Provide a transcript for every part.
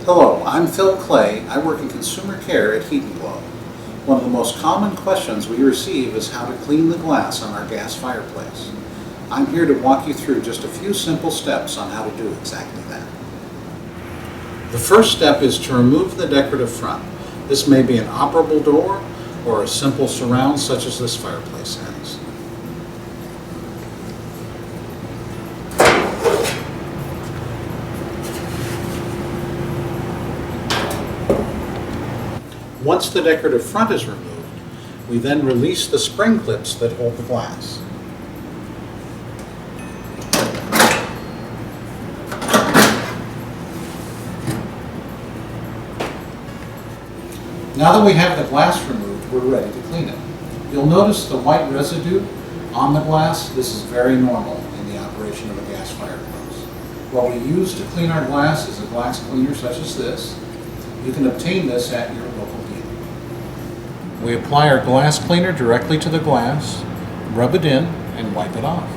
Hello, I'm Phil Clay. I work in consumer care at Heat & Glow. One of the most common questions we receive is how to clean the glass on our gas fireplace. I'm here to walk you through just a few simple steps on how to do exactly that. The first step is to remove the decorative front. This may be an operable door or a simple surround such as this fireplace has. Once the decorative front is removed, we then release the spring clips that hold the glass. Now that we have the glass removed, we're ready to clean it. You'll notice the white residue on the glass. This is very normal in the operation of a gas fireplace. What we use to clean our glass is a glass cleaner such as this. You can obtain this at your local dealer. We apply our glass cleaner directly to the glass, rub it in, and wipe it off.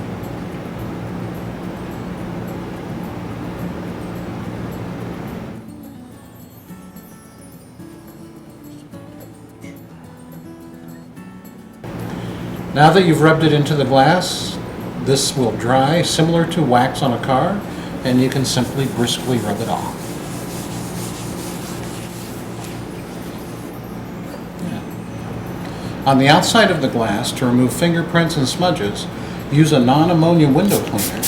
Now that you've rubbed it into the glass, this will dry similar to wax on a car, and you can simply briskly rub it off. On the outside of the glass, to remove fingerprints and smudges, use a non-ammonia window cleaner,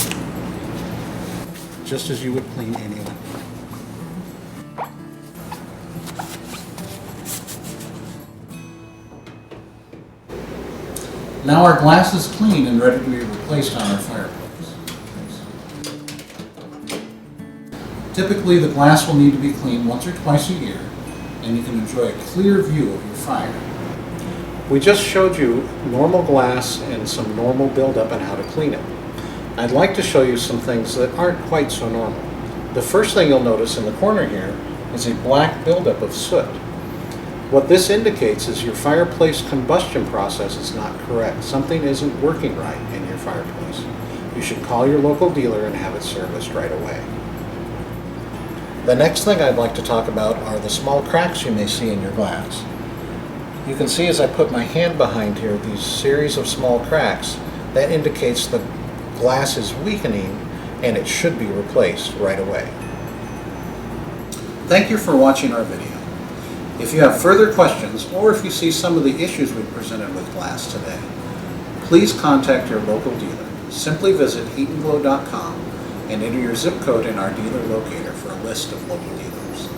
just as you would clean any window. Now our glass is clean and ready to be replaced on our fireplace. Typically, the glass will need to be cleaned once or twice a year, and you can enjoy a clear view of your fire. We just showed you normal glass and some normal buildup and how to clean it. I'd like to show you some things that aren't quite so normal. The first thing you'll notice in the corner here is a black buildup of soot. What this indicates is your fireplace combustion process is not correct. Something isn't working right in your fireplace. You should call your local dealer and have it serviced right away. The next thing I'd like to talk about are the small cracks you may see in your glass. You can see as I put my hand behind here these series of small cracks. That indicates the glass is weakening and it should be replaced right away. Thank you for watching our video. If you have further questions or if you see some of the issues we presented with glass today, please contact your local dealer. Simply visit heatandglow.com and enter your zip code in our dealer locator for a list of local dealers.